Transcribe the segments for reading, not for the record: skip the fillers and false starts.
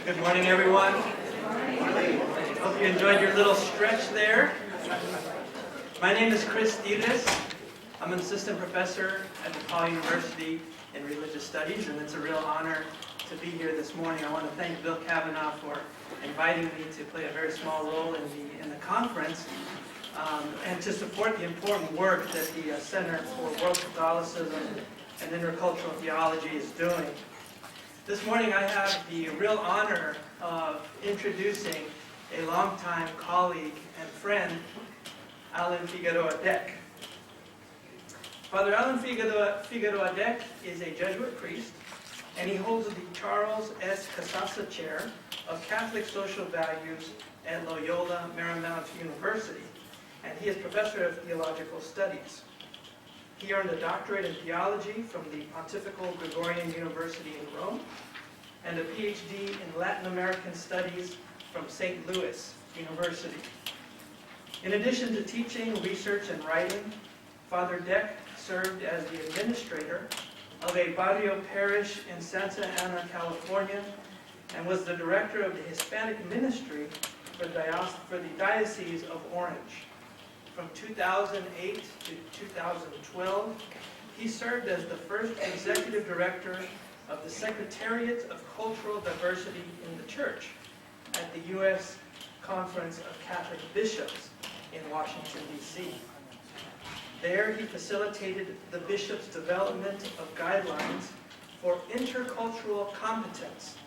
Good morning, everyone. Hope you enjoyed your little stretch there. My name is Chris Diles. I'm an assistant professor at DePaul University in Religious Studies, and it's a real honor to be here this morning. I want to thank Bill Kavanaugh for inviting me to play a very small role in the conference and to support the important work that the Center for World Catholicism and Intercultural Theology is doing. This morning I have the real honor of introducing a longtime colleague and friend, Allan Figueroa. Father Allan Figueroa is a Jesuit priest, and he holds the Charles S. Casasa Chair of Catholic Social Values at Loyola Marymount University, and he is Professor of Theological Studies. He earned a doctorate in theology from the Pontifical Gregorian University in Rome, and a PhD in Latin American Studies from St. Louis University. In addition to teaching, research, and writing, Father Deck served as the administrator of a barrio parish in Santa Ana, California, and was the director of the Hispanic ministry for the Diocese of Orange. From 2008 to 2012, he served as the first executive director of the Secretariat of Cultural Diversity in the Church at the U.S. Conference of Catholic Bishops in Washington, D.C. There, he facilitated the bishops' development of guidelines for intercultural competence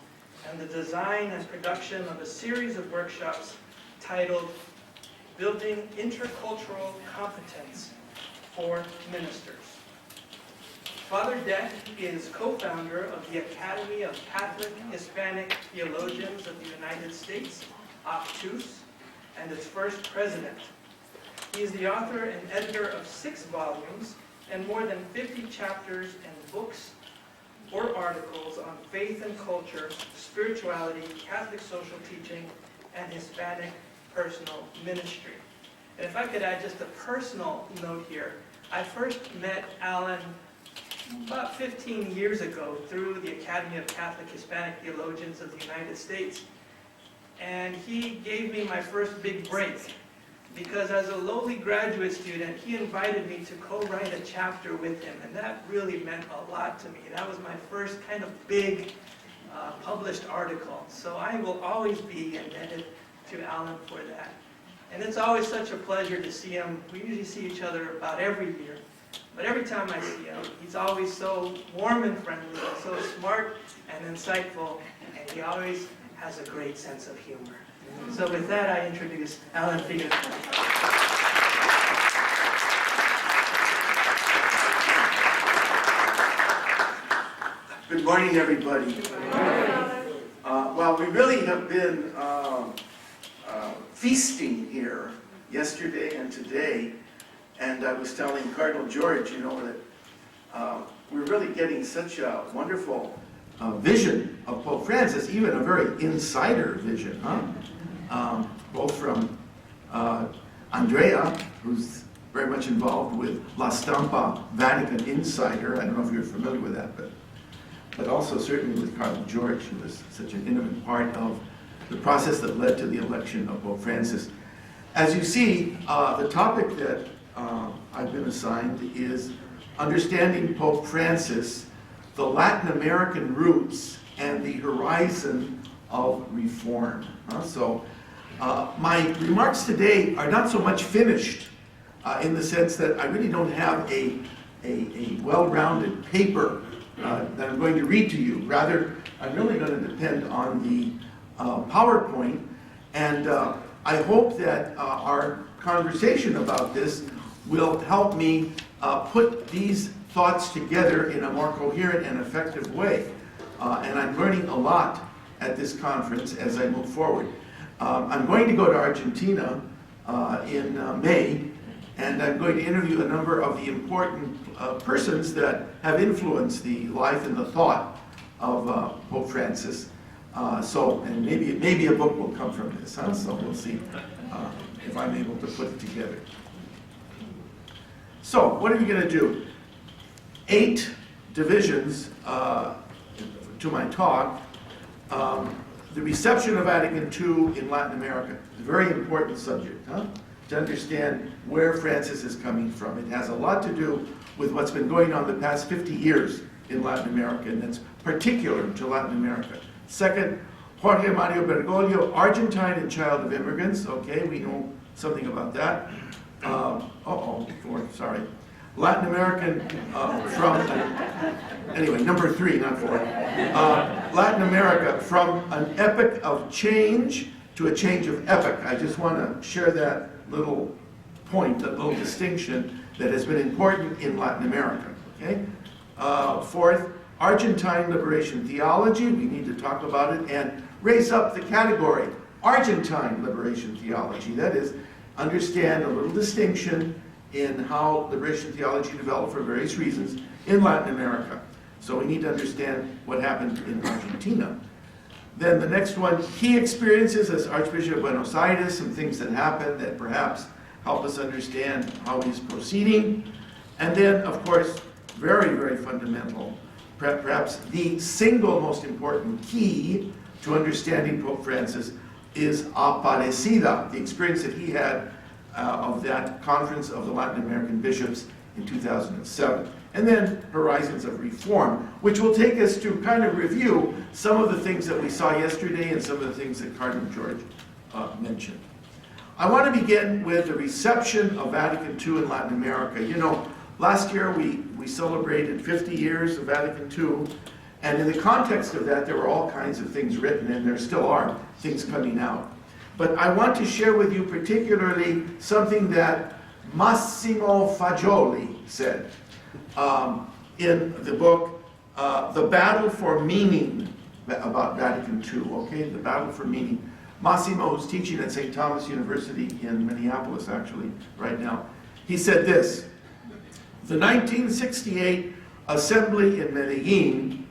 and the design and production of a series of workshops titled Building Intercultural Competence for Ministers. Father Deck is co-founder of the Academy of Catholic Hispanic Theologians of the United States, ACTUS, and its first president. He is the author and editor of 6 volumes and more than 50 chapters and books or articles on faith and culture, spirituality, Catholic social teaching, and Hispanic personal ministry. And if I could add just a personal note here, I first met Allan about 15 years ago through the Academy of Catholic Hispanic Theologians of the United States. And he gave me my first big break because as a lowly graduate student, he invited me to co-write a chapter with him, and that really meant a lot to me. That was my first kind of big published article. So I will always be indebted to Allan for that. And it's always such a pleasure to see him. We usually see each other about every year. But every time I see him, he's always so warm and friendly, and so smart and insightful, and he always has a great sense of humor. So with that, I introduce Allan Figueroa. Good morning, everybody. Well, we really have been feasting here yesterday and today, and I was telling Cardinal George, that we're really getting such a wonderful vision of Pope Francis, even a very insider vision, both from Andrea, who's very much involved with La Stampa Vatican Insider. I don't know if you're familiar with that, but also certainly with Cardinal George, who was such an intimate part of the process that led to the election of Pope Francis. As you see, the topic that I've been assigned is Understanding Pope Francis, the Latin American Roots and the Horizon of Reform. So my remarks today are not so much finished in the sense that I really don't have a well-rounded paper that I'm going to read to you. Rather, I'm really going to depend on the PowerPoint, and I hope that our conversation about this will help me put these thoughts together in a more coherent and effective way. And I'm learning a lot at this conference as I move forward. I'm going to go to Argentina in May, and I'm going to interview a number of the important persons that have influenced the life and the thought of Pope Francis. And maybe a book will come from this, so we'll see if I'm able to put it together. So, what are we going to do? 8 divisions to my talk. the reception of Vatican II in Latin America. It's a very important subject, huh? To understand where Francis is coming from. It has a lot to do with what's been going on the past 50 years in Latin America, and it's particular to Latin America. Second, Jorge Mario Bergoglio, Argentine and child of immigrants. Okay, we know something about that. Sorry. Latin American anyway, number 3, not 4. Latin America, from an epoch of change to a change of epoch. I just want to share that little point, that little distinction that has been important in Latin America. Okay. Fourth, Argentine liberation theology. We need to talk about it and raise up the category Argentine liberation theology. That is, understand a little distinction in how liberation theology developed for various reasons in Latin America. So we need to understand what happened in Argentina. Then the next one, key experiences as Archbishop of Buenos Aires, some things that happened that perhaps help us understand how he's proceeding. And then, of course, very, very fundamental, perhaps the single most important key to understanding Pope Francis is Aparecida, the experience that he had of that conference of the Latin American bishops in 2007. And then Horizons of Reform, which will take us to kind of review some of the things that we saw yesterday and some of the things that Cardinal George mentioned. I want to begin with the reception of Vatican II in Latin America. You know, last year we celebrated 50 years of Vatican II, and in the context of that there were all kinds of things written, and there still are things coming out. But I want to share with you particularly something that Massimo Fagioli said in the book, The Battle for Meaning, about Vatican II, okay? The Battle for Meaning. Massimo, who's teaching at St. Thomas University in Minneapolis, actually, right now, he said this: the 1968 assembly in Medellin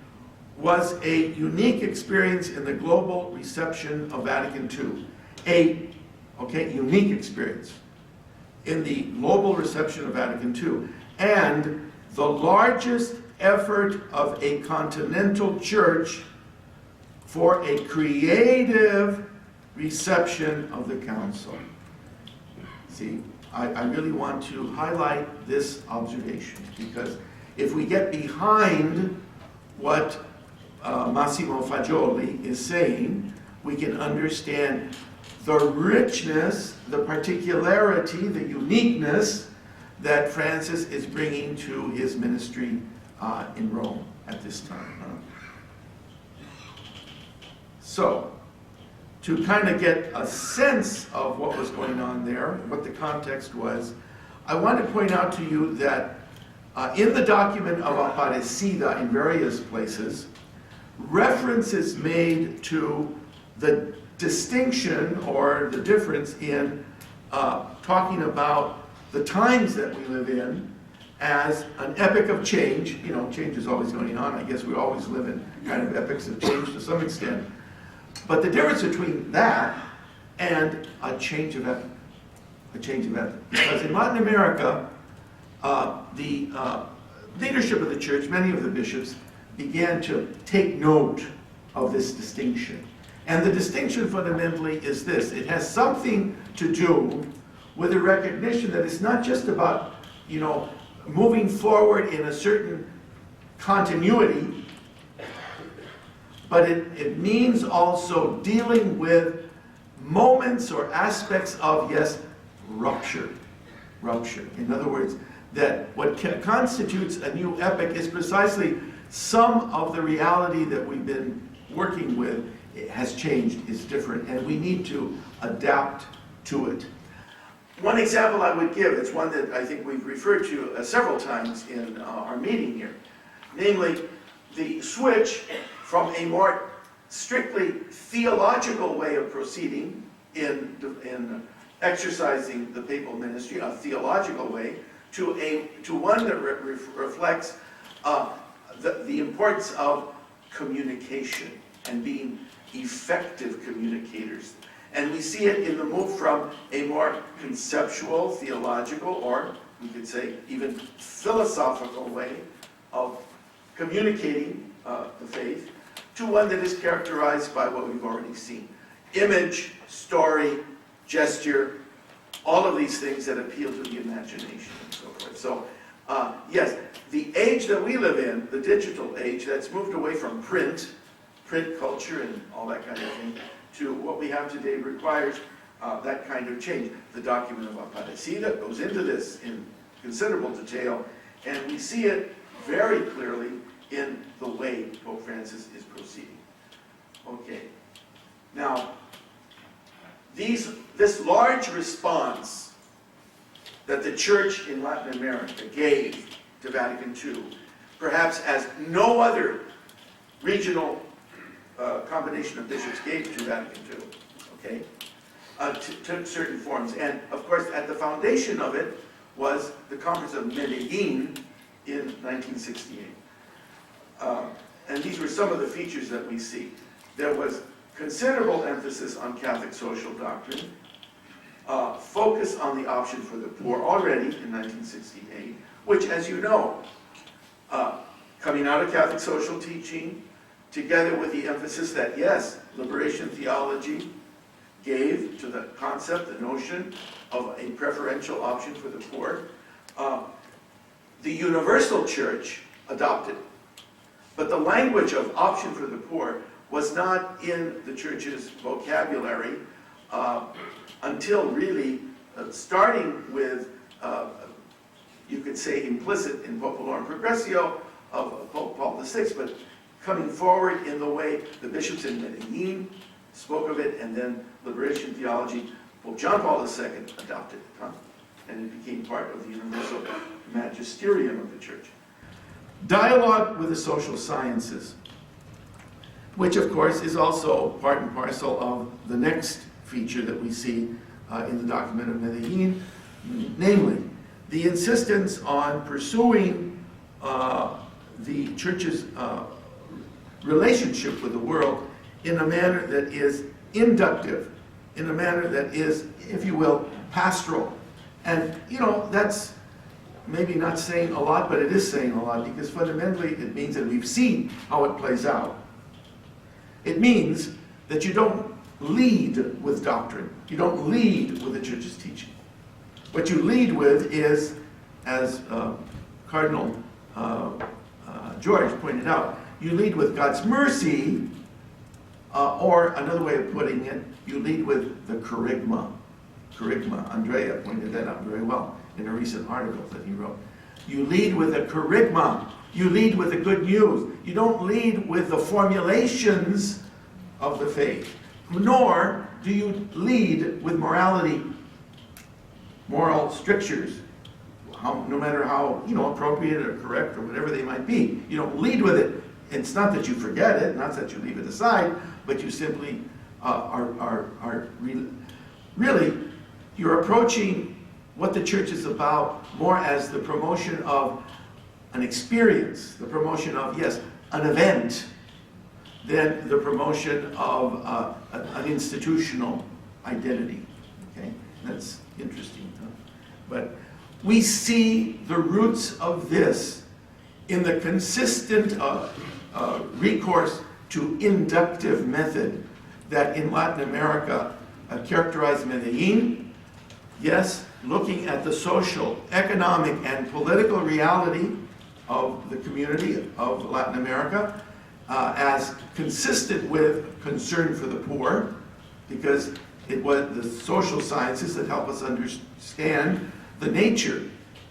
was a unique experience in the global reception of Vatican II. Unique experience in the global reception of Vatican II, and the largest effort of a continental church for a creative reception of the council. See, I really want to highlight this observation, because if we get behind what Massimo Fagioli is saying, we can understand the richness, the particularity, the uniqueness that Francis is bringing to his ministry in Rome at this time. So, to kind of get a sense of what was going on there, what the context was, I want to point out to you that in the document of Aparecida in various places, reference is made to the distinction or the difference in talking about the times that we live in as an epoch of change. You know, change is always going on. I guess we always live in kind of epochs of change to some extent. But the difference between that and a change of epoch, because in Latin America, the leadership of the church, many of the bishops, began to take note of this distinction. And the distinction fundamentally is this: it has something to do with the recognition that it's not just about, you know, moving forward in a certain continuity, but it means also dealing with moments or aspects of, yes, rupture. In other words, that what constitutes a new epoch is precisely some of the reality that we've been working with. It has changed, is different, and we need to adapt to it. One example I would give, it's one that I think we've referred to several times in our meeting here, namely the switch from a more strictly theological way of proceeding in exercising the papal ministry, a theological way, to one that reflects the importance of communication and being effective communicators. And we see it in the move from a more conceptual, theological, or we could say even philosophical way of communicating the faith, to one that is characterized by what we've already seen. Image, story, gesture, all of these things that appeal to the imagination and so forth. So, yes, the age that we live in, the digital age, that's moved away from print culture and all that kind of thing, to what we have today requires that kind of change. The document of Aparecida goes into this in considerable detail, and we see it very clearly in the way Pope Francis is proceeding. Okay. Now, this large response that the Church in Latin America gave to Vatican II, perhaps as no other regional combination of bishops gave to Vatican II, okay, took certain forms. And, of course, at the foundation of it was the Conference of Medellin in 1968. And these were some of the features that we see. There was considerable emphasis on Catholic social doctrine, focus on the option for the poor already in 1968, which, as you know, coming out of Catholic social teaching, together with the emphasis that, yes, liberation theology gave to the concept, the notion of a preferential option for the poor, the universal church adopted. But the language of option for the poor was not in the church's vocabulary until really starting with, you could say, implicit in Populorum Progressio of Pope Paul VI, but coming forward in the way the bishops in Medellin spoke of it, and then liberation theology, Pope John Paul II adopted it, and it became part of the universal magisterium of the church. Dialogue with the social sciences, which of course is also part and parcel of the next feature that we see in the document of Medellin, namely the insistence on pursuing the church's relationship with the world in a manner that is inductive, in a manner that is, if you will, pastoral. And, you know, that's maybe not saying a lot, but it is saying a lot, because fundamentally it means that we've seen how it plays out. It means that you don't lead with doctrine. You don't lead with the church's teaching. What you lead with is, as Cardinal George pointed out, you lead with God's mercy, or another way of putting it, you lead with the kerygma. Kerygma. Andrea pointed that out very well in a recent article that he wrote. You lead with a kerygma. You lead with the good news. You don't lead with the formulations of the faith, nor do you lead with morality, moral strictures, no matter how, you know, appropriate or correct or whatever they might be. You don't lead with it. It's not that you forget it, not that you leave it aside, but you simply really, you're approaching what the church is about more as the promotion of an experience, the promotion of, yes, an event, than the promotion of an institutional identity. Okay, that's interesting. Huh? But we see the roots of this in the consistent recourse to inductive method that in Latin America characterized Medellin. Yes, looking at the social, economic, and political reality of the community of Latin America as consistent with concern for the poor, because it was the social sciences that help us understand the nature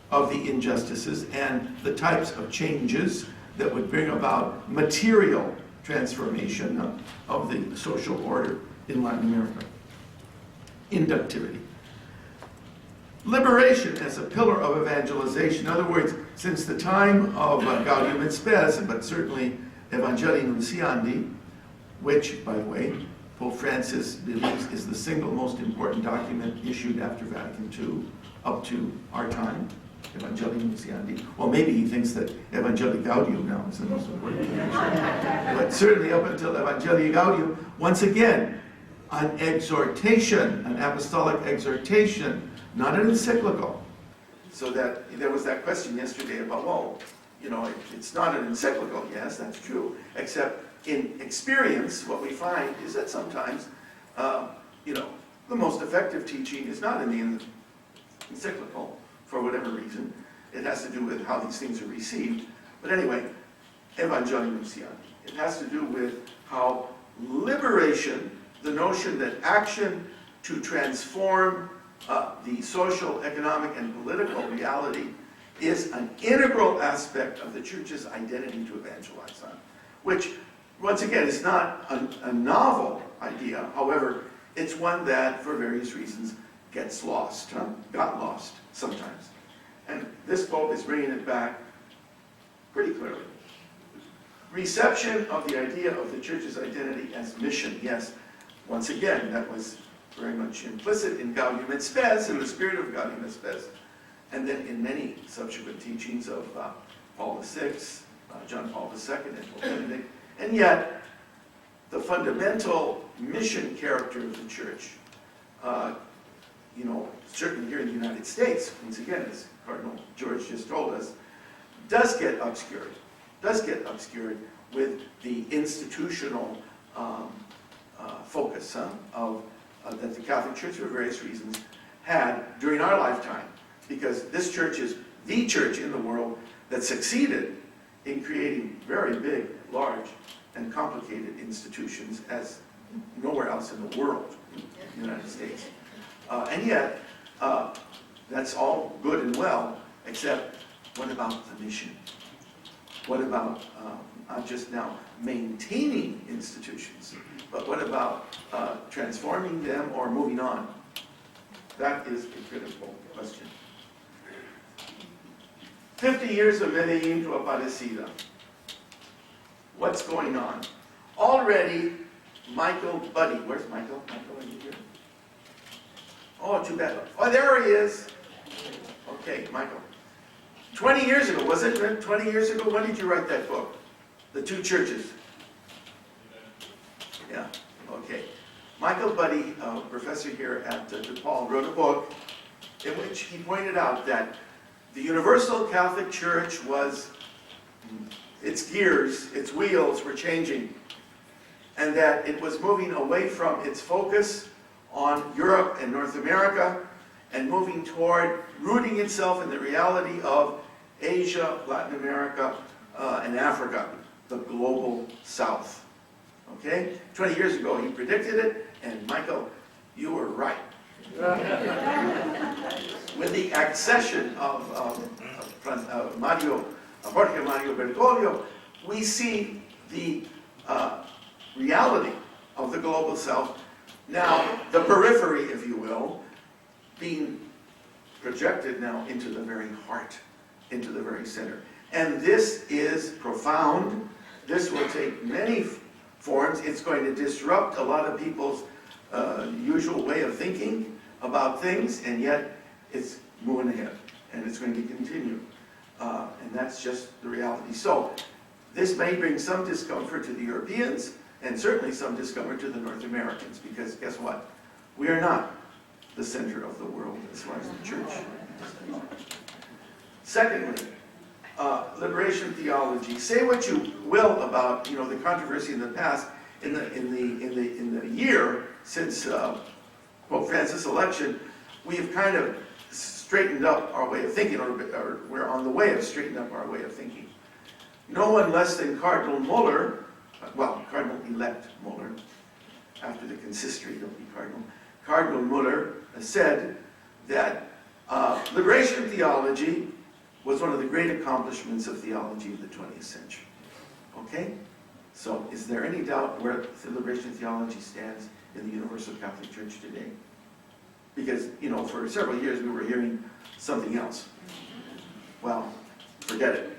of the injustices and the types of changes that would bring about material transformation of the social order in Latin America. Inductivity. Liberation as a pillar of evangelization. In other words, since the time of Gaudium et Spes, but certainly Evangelii Nunciandi, which, by the way, Pope Francis believes is the single most important document issued after Vatican II up to our time, Evangelii Nunciandi. Well, maybe he thinks that Evangelii Gaudium now is the most important document. But certainly up until Evangelii Gaudium, once again, an exhortation, an apostolic exhortation, not an encyclical. So that there was that question yesterday about, well, you know, it's not an encyclical. Yes, that's true. Except in experience, what we find is that sometimes, the most effective teaching is not in the encyclical, for whatever reason. It has to do with how these things are received. But anyway, Evangelium Nuntiandi. It has to do with how liberation, the notion that action to transform the social, economic, and political reality is an integral aspect of the church's identity to evangelize on, which, once again, is not a novel idea. However, it's one that, for various reasons, got lost sometimes. And this Pope is bringing it back pretty clearly. Reception of the idea of the church's identity as mission, yes. Once again, that was very much implicit in Gaudium et Spes, in the spirit of Gaudium et Spes, and then in many subsequent teachings of Paul VI, John Paul II, and Pope Benedict. And yet, the fundamental mission character of the church, certainly here in the United States, once again, as Cardinal George just told us, does get obscured with the institutional focus that the Catholic Church, for various reasons, had during our lifetime. Because this church is the church in the world that succeeded in creating very big, large, and complicated institutions as nowhere else in the world, in the United States. And yet, that's all good and well, except what about the mission? What about not just now maintaining institutions, but what about transforming them or moving on? That is a critical question. 50 years of Medellin to Aparecida. What's going on? Already, Michael Buddy. Where's Michael? Michael, are you here? Oh, too bad. Oh, there he is. Okay, Michael. 20 years ago, was it 20 years ago? When did you write that book? The Two Churches. Yeah, okay. Michael Buddy, a professor here at DePaul, wrote a book in which he pointed out that the Universal Catholic Church was, its gears, its wheels were changing, and that it was moving away from its focus on Europe and North America and moving toward rooting itself in the reality of Asia, Latin America, and Africa, the global South. Okay? 20 years ago he predicted it, and Michael, you were right. With the accession of Jorge Mario Bergoglio, we see the reality of the global South, now the periphery, if you will, being projected now into the very heart, into the very center. And this is profound. This will take many forms. It's going to disrupt a lot of people's usual way of thinking about things, and yet it's moving ahead, and it's going to continue. And that's just the reality. So this may bring some discomfort to the Europeans, and certainly some discomfort to the North Americans, because guess what? We are not the center of the world as far as the church. Secondly, liberation theology. Say what you will about the controversy in the past. In the year since Pope Francis' election, we have kind of straightened up our way of thinking, or we're on the way of straightening up our way of thinking. No one less than Cardinal Muller, Cardinal-elect Muller, after the consistory, he'll be Cardinal. Cardinal Muller said that liberation theology was one of the great accomplishments of theology of the 20th century. Okay? So, is there any doubt where liberation theology stands in the Universal Catholic Church today? Because, for several years we were hearing something else. Well, forget it.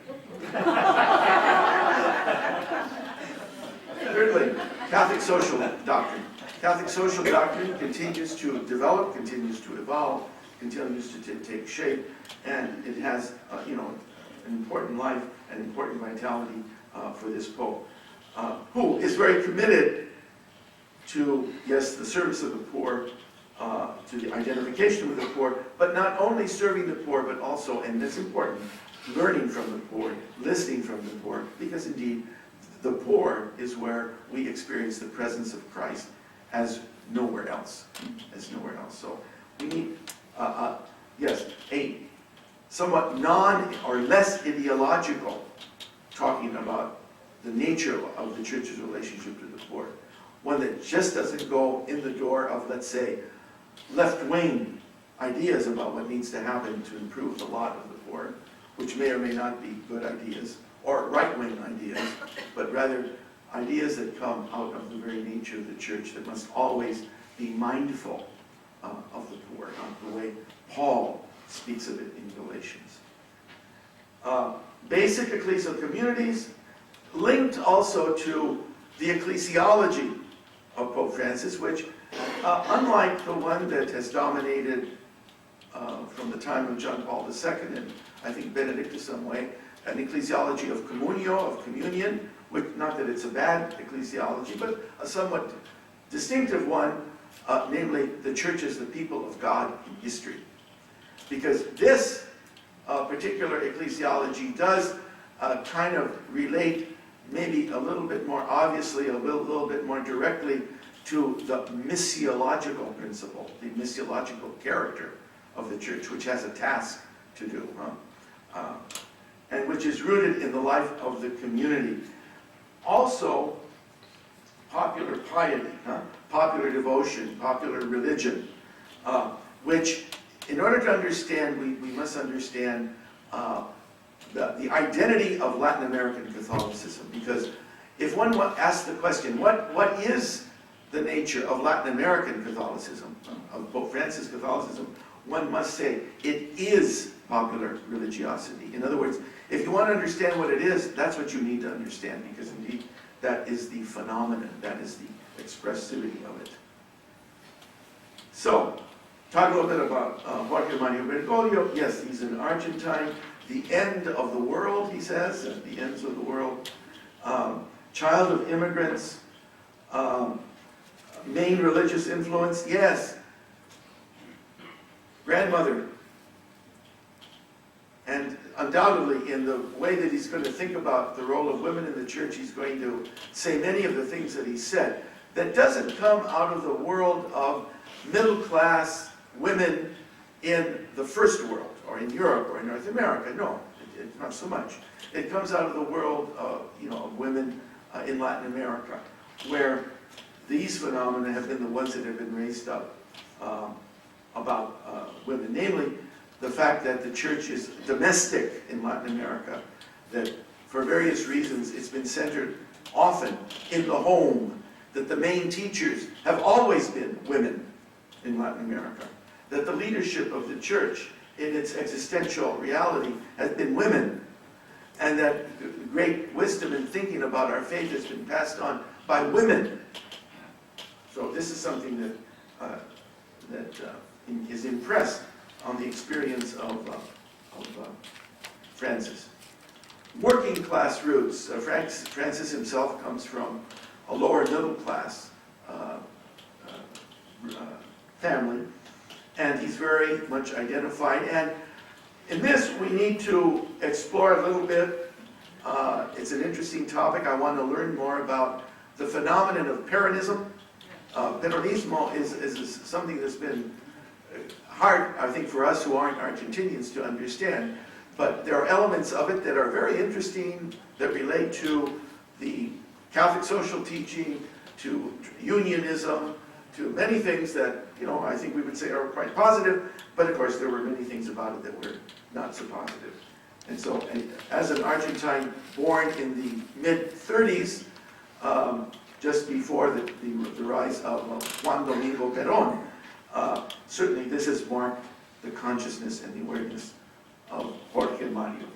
Thirdly, Catholic social doctrine. Catholic social doctrine continues to develop, continues to evolve, continues to take shape, and it has, an important life and important vitality for this Pope, who is very committed to, yes, the service of the poor, to the identification with the poor, but not only serving the poor, but also, and that's important, learning from the poor, listening from the poor, because indeed, the poor is where we experience the presence of Christ as nowhere else. So we need, yes, a somewhat non or less ideological talking about the nature of the church's relationship to the poor. One that just doesn't go in the door of, let's say, left-wing ideas about what needs to happen to improve the lot of the poor, which may or may not be good ideas, or right-wing ideas, but rather ideas that come out of the very nature of the church that must always be mindful of the poor, the way Paul speaks of it in Galatians. Basic ecclesial communities, linked also to the ecclesiology of Pope Francis, which, unlike the one that has dominated from the time of John Paul II, and I think Benedict in some way, an ecclesiology of communio, of communion, which, not that it's a bad ecclesiology, but a somewhat distinctive one, namely, the church is the people of God in history. Because this particular ecclesiology does kind of relate maybe a little bit more obviously, a little bit more directly to the missiological principle, the missiological character of the church, which has a task to do, and which is rooted in the life of the community. Also, popular piety, popular devotion, popular religion, which, in order to understand, we must understand the identity of Latin American Catholicism. Because if one asks the question, what is the nature of Latin American Catholicism, of Pope Francis Catholicism, one must say it is popular religiosity. In other words, if you want to understand what it is, that's what you need to understand, because indeed that is the phenomenon, that is the expressivity of it. So, talk a little bit about Jorge Mario Bergoglio. Yes, he's an Argentine. The end of the world, he says, at the ends of the world. Child of immigrants. Main religious influence, yes. Grandmother. And undoubtedly, in the way that he's going to think about the role of women in the church, he's going to say many of the things that he said. That doesn't come out of the world of middle-class women in the first world, or in Europe, or in North America. No, not so much. It comes out of the world of women in Latin America, where these phenomena have been the ones that have been raised up about women. Namely, the fact that the church is domestic in Latin America, that for various reasons it's been centered often in the home, that the main teachers have always been women in Latin America, that the leadership of the church in its existential reality has been women, and that great wisdom in thinking about our faith has been passed on by women. So this is something that is impressed on the experience of Francis. Working class roots. Francis himself comes from a lower middle class family, and he's very much identified. And in this, we need to explore a little bit. It's an interesting topic. I want to learn more about the phenomenon of Peronism. Peronismo is something that's been hard, I think, for us who aren't Argentinians to understand. But there are elements of it that are very interesting, that relate to the Catholic social teaching, to unionism, to many things that, I think we would say are quite positive, but of course there were many things about it that were not so positive. And so, as an Argentine born in the mid-30s, just before the rise of Juan Domingo Perón, certainly this has marked the consciousness and the awareness of Jorge Mario.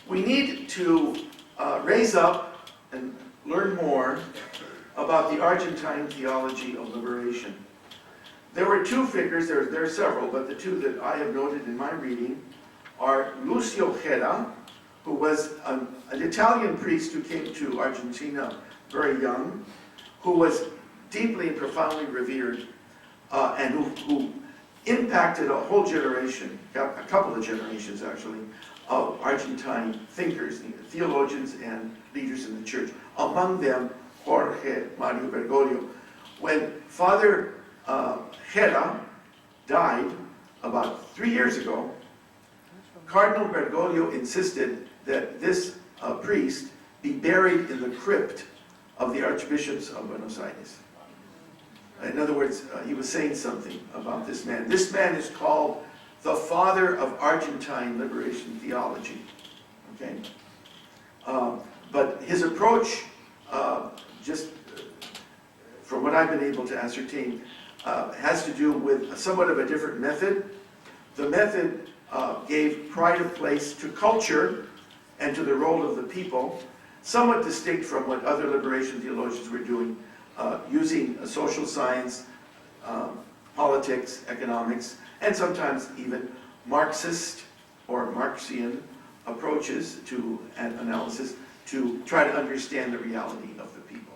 We need to raise up and learn more about the Argentine theology of liberation. There were two figures, there are several, but the two that I have noted in my reading are Lucio Gera, who was an Italian priest who came to Argentina very young, who was deeply and profoundly revered, and who impacted a whole generation, a couple of generations actually, of Argentine thinkers, theologians and leaders in the church, among them Jorge Mario Bergoglio. When Father Gera died about 3 years ago, Cardinal Bergoglio insisted that this priest be buried in the crypt of the archbishops of Buenos Aires. In other words, he was saying something about this man. This man is called the father of Argentine liberation theology. Okay? But his approach, just from what I've been able to ascertain, has to do with somewhat of a different method. The method gave pride of place to culture and to the role of the people, somewhat distinct from what other liberation theologians were doing, using social science, politics, economics, and sometimes even Marxist or Marxian approaches to an analysis to try to understand the reality of the people.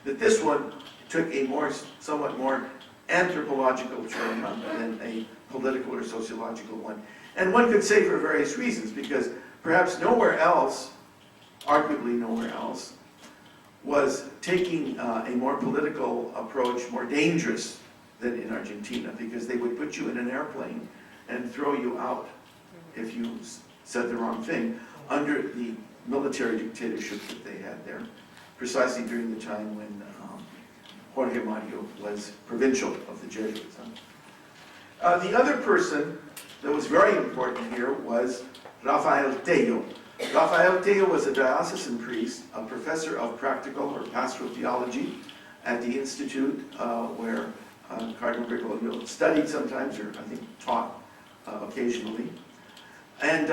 That this one took a somewhat more anthropological turn than a political or sociological one. And one could say for various reasons, because perhaps nowhere else, arguably nowhere else, was taking a more political approach more dangerous than in Argentina, because they would put you in an airplane and throw you out if you said the wrong thing under the military dictatorship that they had there, precisely during the time when Jorge Mario was provincial of the Jesuits. The other person that was very important here was Rafael Tello. Rafael Tello was a diocesan priest, a professor of practical or pastoral theology at the institute where Cardinal Bergoglio studied sometimes, or I think taught occasionally. And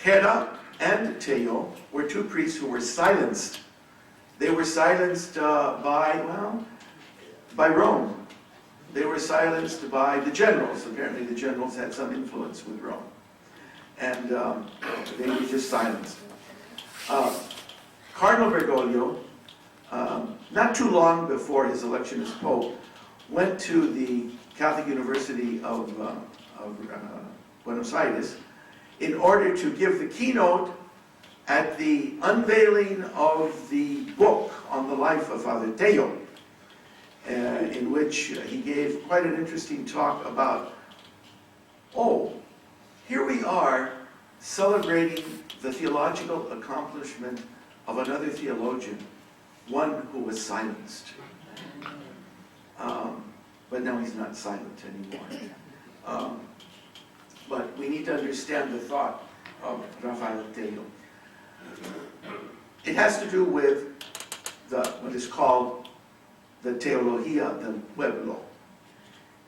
Gera and Tello were two priests who were silenced. They were silenced by Rome. They were silenced by the generals. Apparently the generals had some influence with Rome. And they were just silenced. Cardinal Bergoglio, not too long before his election as Pope, went to the Catholic University of Buenos Aires in order to give the keynote at the unveiling of the book on the life of Father Tello, in which he gave quite an interesting talk about, here we are celebrating the theological accomplishment of another theologian, one who was silenced. But now he's not silent anymore. But we need to understand the thought of Rafael Tello. It has to do with what is called the Teología del Pueblo.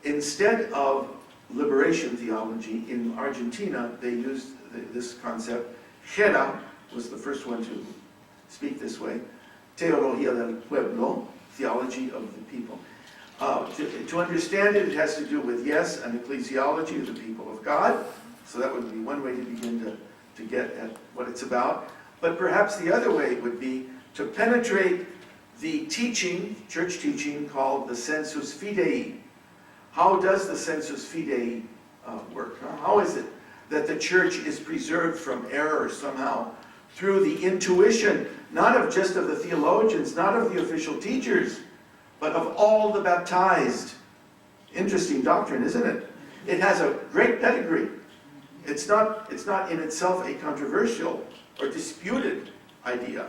Instead of liberation theology, in Argentina they used this concept. Gera was the first one to speak this way. Teología del Pueblo, theology of the people. To understand it, it has to do with, yes, an ecclesiology of the people of God. So that would be one way to begin to get at what it's about. But perhaps the other way would be to penetrate the teaching, church teaching, called the sensus fidei. How does the sensus fidei work? How is it that the church is preserved from error somehow through the intuition, not of just of the theologians, not of the official teachers, but of all the baptized? Interesting doctrine, isn't it? It has a great pedigree. It's not in itself a controversial or disputed idea.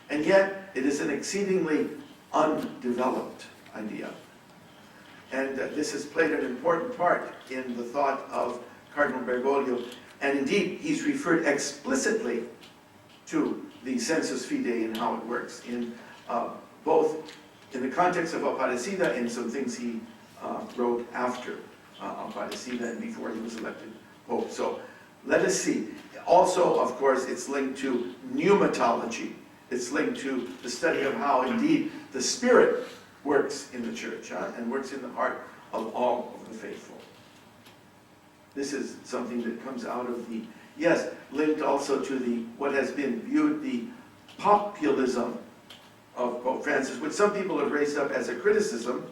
And yet, it is an exceedingly undeveloped idea. And this has played an important part in the thought of Cardinal Bergoglio. And indeed, he's referred explicitly to the sensus fidei and how it works, in both in the context of Aparecida and some things he wrote after Aparecida and before he was elected Pope. So let us see. Also, of course, it's linked to pneumatology. It's linked to the study of how, indeed, the Spirit works in the church and works in the heart of all of the faithful. This is something that comes out of the, yes, linked also to the what has been viewed the populism of Pope Francis, which some people have raised up as a criticism,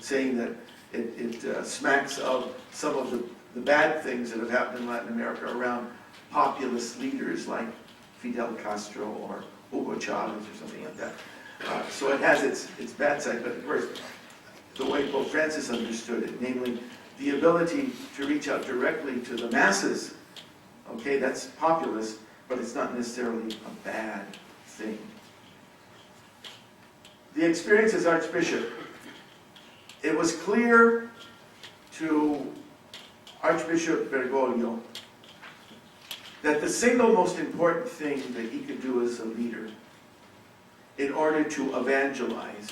saying that it smacks of some of the bad things that have happened in Latin America around populist leaders like Fidel Castro or Hugo Chavez or something like that. So it has its bad side, but of course, the way Pope Francis understood it, namely the ability to reach out directly to the masses, okay, that's populist, but it's not necessarily a bad thing. The experience as Archbishop, it was clear to Archbishop Bergoglio that the single most important thing that he could do as a leader in order to evangelize,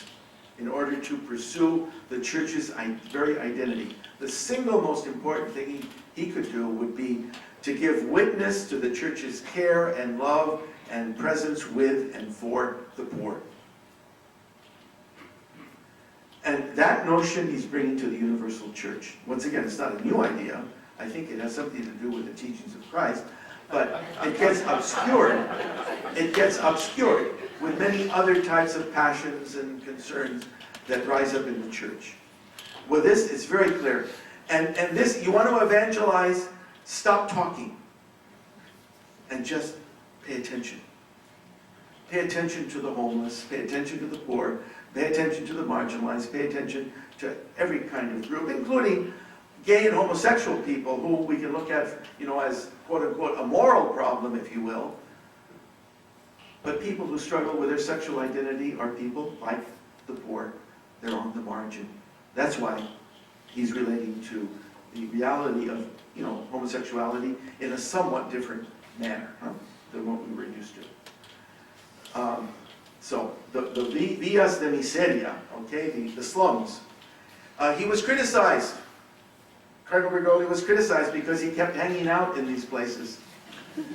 in order to pursue the church's very identity, the single most important thing he could do would be to give witness to the church's care and love and presence with and for the poor. And that notion he's bringing to the universal church. Once again, it's not a new idea. I think it has something to do with the teachings of Christ. But it gets obscured. It gets obscured with many other types of passions and concerns that rise up in the church. With this, it's very clear. And this, you want to evangelize, stop talking. And just pay attention. Pay attention to the homeless. Pay attention to the poor. Pay attention to the marginalized. Pay attention to every kind of group, including gay and homosexual people who we can look at, as quote-unquote a moral problem, if you will. But people who struggle with their sexual identity are people like the poor. They're on the margin. That's why he's relating to the reality of, homosexuality in a somewhat different manner than what we were used to. So the villas de miseria, okay, the slums. He was criticized. Cardinal Bergoglio was criticized because he kept hanging out in these places.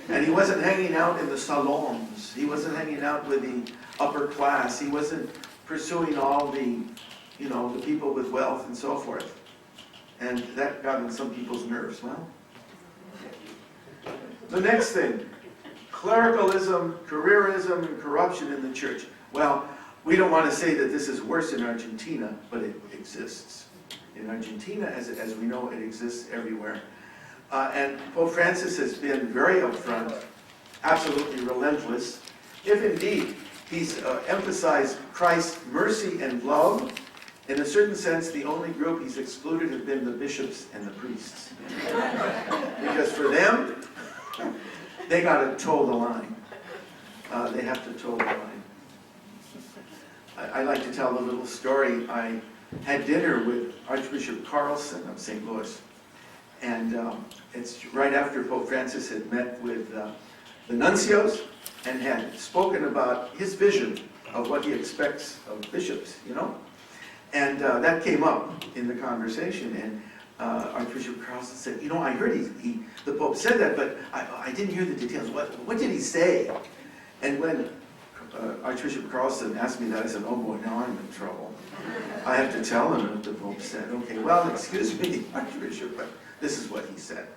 And he wasn't hanging out in the salons. He wasn't hanging out with the upper class. He wasn't pursuing all the, the people with wealth and so forth. And that got on some people's nerves. Well, the next thing, clericalism, careerism, and corruption in the church. Well, we don't want to say that this is worse in Argentina, but it exists. In Argentina, as we know, it exists everywhere. And Pope Francis has been very upfront, absolutely relentless. If indeed he's emphasized Christ's mercy and love, in a certain sense, the only group he's excluded have been the bishops and the priests. Because for them, they got to toe the line. They have to toe the line. I like to tell a little story. I had dinner with Archbishop Carlson of St. Louis. And it's right after Pope Francis had met with the nuncios and had spoken about his vision of what he expects of bishops, And that came up in the conversation. And Archbishop Carlson said, I heard the Pope said that, but I didn't hear the details. What did he say? And when Archbishop Carlson asked me that, I said, oh boy, now I'm in trouble. I have to tell him what the Pope said. Okay, well, excuse me, Archbishop, but this is what he said.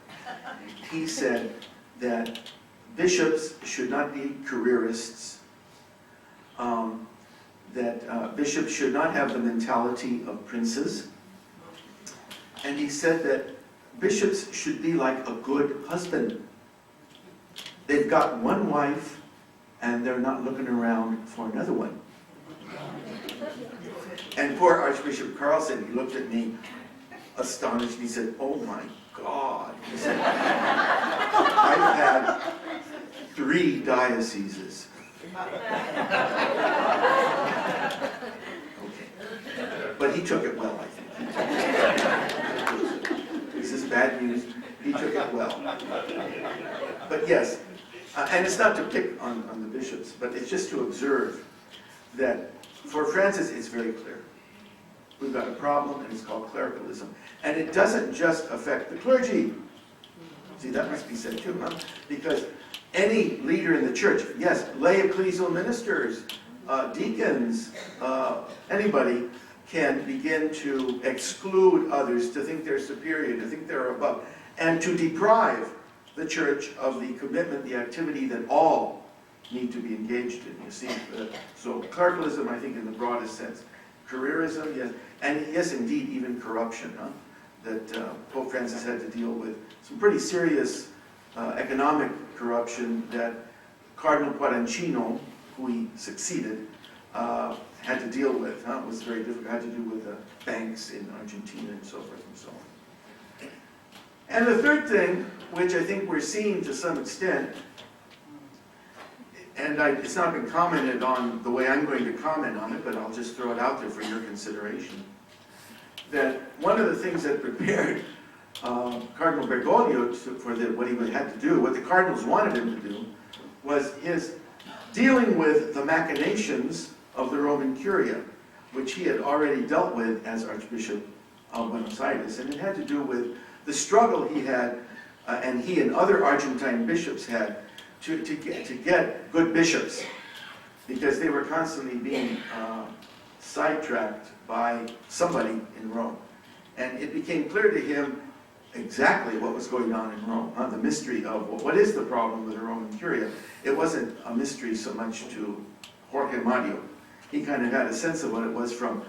He said that bishops should not be careerists, that bishops should not have the mentality of princes, and he said that bishops should be like a good husband. They've got one wife, and they're not looking around for another one. And poor Archbishop Carlson, he looked at me astonished, and he said, oh my God. He said, I've had 3 dioceses. Okay. But he took it well, I think. This is bad news. He took it well. But yes, and it's not to pick on the bishops, but it's just to observe that for Francis, it's very clear. We've got a problem, and it's called clericalism. And it doesn't just affect the clergy. See, that must be said too, huh? Because any leader in the church, yes, lay ecclesial ministers, deacons, anybody can begin to exclude others, to think they're superior, to think they're above, and to deprive the church of the commitment, the activity that all need to be engaged in. You see, so clericalism, I think, in the broadest sense. Careerism, yes, and yes, indeed, even corruption, huh? That Pope Francis had to deal with some pretty serious economic corruption that Cardinal Quarantino, who he succeeded, had to deal with. It was very difficult. It had to do with banks in Argentina and so forth and so on. And the third thing, which I think we're seeing to some extent, and it's not been commented on the way I'm going to comment on it, but I'll just throw it out there for your consideration, that one of the things that prepared Cardinal Bergoglio for what he had to do, what the cardinals wanted him to do, was his dealing with the machinations of the Roman Curia, which he had already dealt with as Archbishop of Buenos Aires. And it had to do with the struggle he had, and he and other Argentine bishops had, to get good bishops, because they were constantly being sidetracked by somebody in Rome. And it became clear to him exactly what was going on in Rome, the mystery of what is the problem with the Roman Curia. It wasn't a mystery so much to Jorge Mario. He kind of had a sense of what it was from,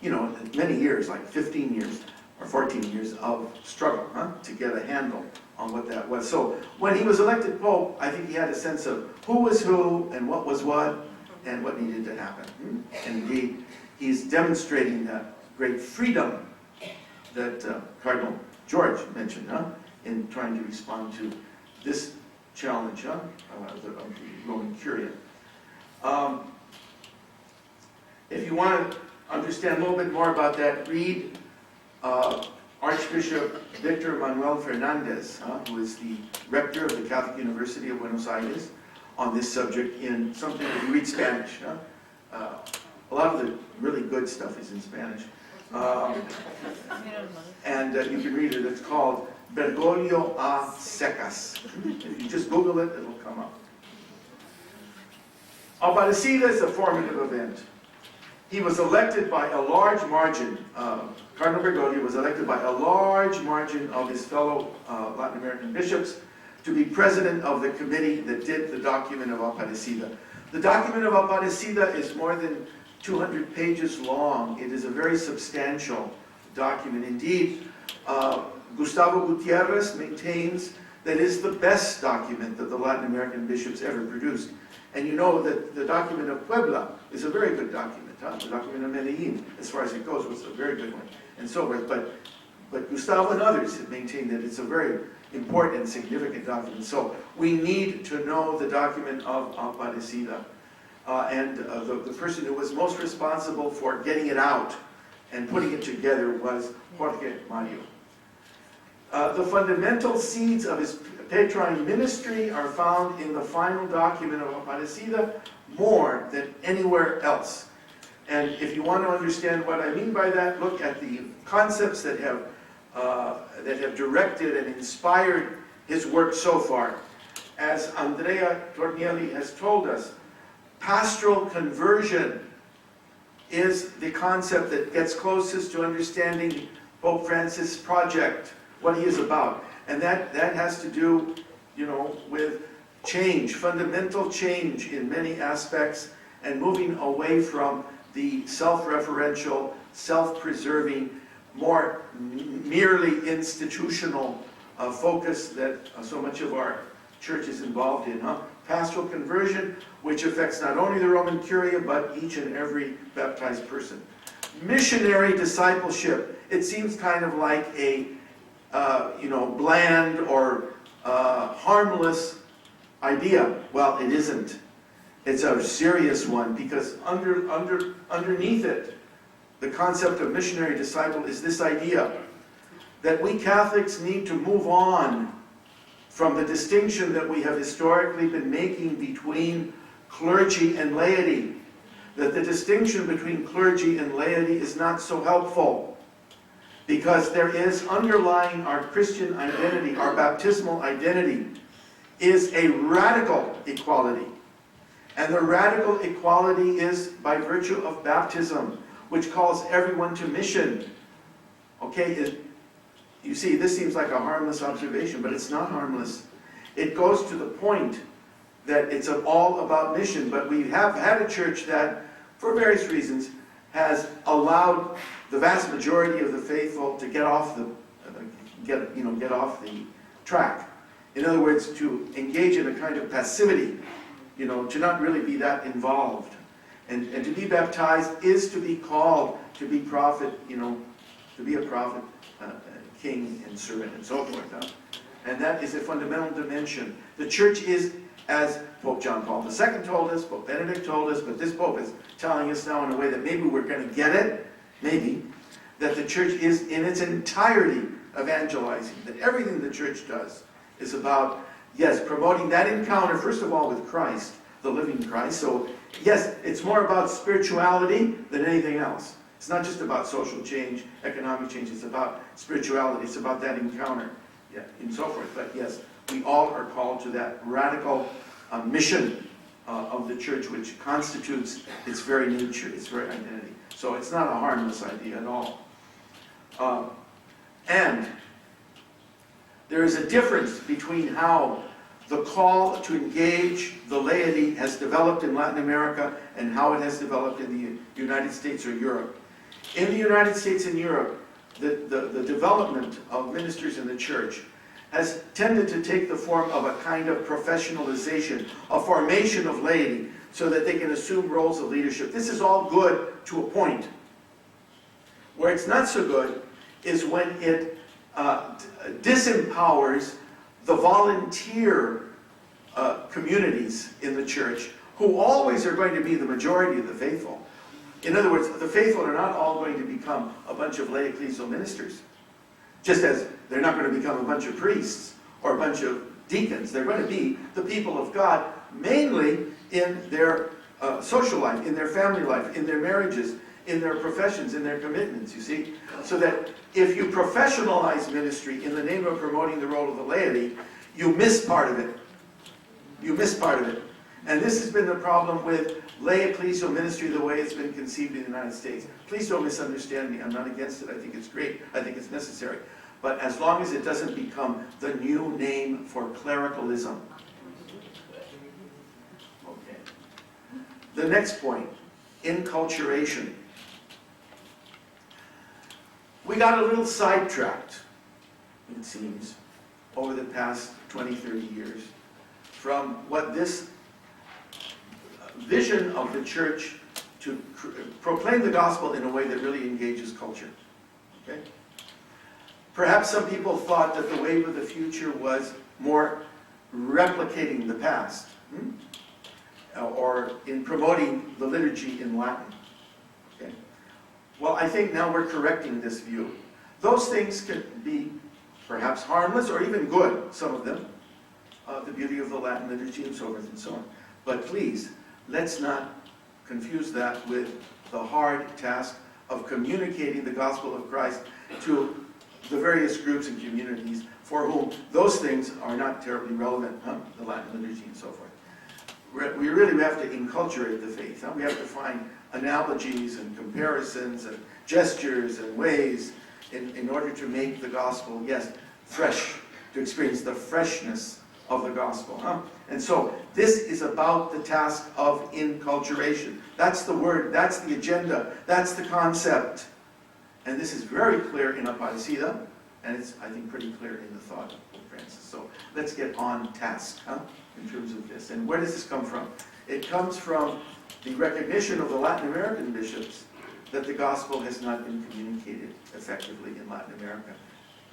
many years, like 15 years or 14 years of struggle to get a handle on what that was. So when he was elected Pope, I think he had a sense of who was who and what was what and what needed to happen. And indeed, he's demonstrating that great freedom that Cardinal George mentioned in trying to respond to this challenge of the Roman Curia. If you want to understand a little bit more about that, read Archbishop Victor Manuel Fernandez, who is the rector of the Catholic University of Buenos Aires, on this subject in something, if you read Spanish. A lot of the really good stuff is in Spanish. And you can read it. It's called Bergoglio a secas. If you just Google it, it'll come up. Aparecida is a formative event. He was elected by a large margin. Cardinal Bergoglio was elected by a large margin of his fellow Latin American bishops to be president of the committee that did the document of Aparecida. The document of Aparecida is more than 200 pages long. It is a very substantial document. Indeed, Gustavo Gutierrez maintains that it is the best document that the Latin American bishops ever produced. And you know that the document of Puebla is a very good document. The document of Medellin, as far as it goes, was a very good one, and so forth. But Gustavo and others have maintained that it's a very important and significant document. So we need to know the document of Aparecida. And the person who was most responsible for getting it out and putting it together was Jorge Mario. The fundamental seeds of his Petrine ministry are found in the final document of Aparecida more than anywhere else. And if you want to understand what I mean by that, look at the concepts that have directed and inspired his work so far. As Andrea Tornielli has told us, pastoral conversion is the concept that gets closest to understanding Pope Francis' project, what he is about. And that has to do, with change, fundamental change in many aspects, and moving away from the self-referential, self-preserving, more merely institutional focus that so much of our church is involved in. Pastoral conversion, which affects not only the Roman Curia, but each and every baptized person. Missionary discipleship, it seems kind of like a bland or harmless idea. Well, it isn't. It's a serious one, because underneath it, the concept of missionary disciple is this idea that we Catholics need to move on from the distinction that we have historically been making between clergy and laity. That the distinction between clergy and laity is not so helpful, because there is underlying our Christian identity, our baptismal identity, is a radical equality. And the radical equality is by virtue of baptism, which calls everyone to mission. Okay, you see, this seems like a harmless observation, but it's not harmless. It goes to the point that it's all about mission, but we have had a church that, for various reasons, has allowed the vast majority of the faithful to get off the track. In other words, to engage in a kind of passivity, to not really be that involved. And to be baptized is to be called to be prophet, to be a prophet, king and servant and so forth. And that is a fundamental dimension. The church is, as Pope John Paul II told us, Pope Benedict told us, but this Pope is telling us now in a way that maybe we're going to get it, maybe, that the church is in its entirety evangelizing, that everything the church does is about, yes, promoting that encounter, first of all, with Christ, the living Christ. So, yes, it's more about spirituality than anything else. It's not just about social change, economic change, it's about spirituality, it's about that encounter, and so forth. But yes, we all are called to that radical mission of the church, which constitutes its very nature, its very identity. So it's not a harmless idea at all. And there is a difference between how the call to engage the laity has developed in Latin America and how it has developed in the United States or Europe. In the United States and Europe, the development of ministers in the church has tended to take the form of a kind of professionalization, a formation of laity, so that they can assume roles of leadership. This is all good to a point. Where it's not so good is when it disempowers the volunteer communities in the church, who always are going to be the majority of the faithful. In other words, the faithful are not all going to become a bunch of lay ecclesial ministers, just as they're not going to become a bunch of priests or a bunch of deacons. They're going to be the people of God, mainly in their social life, in their family life, in their marriages, in their professions, in their commitments, you see. So that if you professionalize ministry in the name of promoting the role of the laity, you miss part of it. You miss part of it. And this has been the problem with lay ecclesial ministry the way it's been conceived in the United States. Please don't misunderstand me. I'm not against it. I think it's great. I think it's necessary. But as long as it doesn't become the new name for clericalism. Okay. The next point, inculturation. We got a little sidetracked, it seems, over the past 20, 30 years from what this vision of the church to proclaim the gospel in a way that really engages culture. Okay? Perhaps some people thought that the wave of the future was more replicating the past, or in promoting the liturgy in Latin. Okay? Well, I think now we're correcting this view. Those things can be perhaps harmless or even good, some of them, the beauty of the Latin liturgy and so forth and so on. But please, let's not confuse that with the hard task of communicating the gospel of Christ to the various groups and communities for whom those things are not terribly relevant, the Latin liturgy and so forth. We really have to enculturate the faith. We have to find analogies and comparisons and gestures and ways in order to make the gospel, yes, fresh, to experience the freshness of the gospel. And so this is about the task of inculturation. That's the word, that's the agenda, that's the concept. And this is very clear in Aparecida, and it's, I think, pretty clear in the thought of Pope Francis. So let's get on task in terms of this. And where does this come from? It comes from the recognition of the Latin American bishops that the gospel has not been communicated effectively in Latin America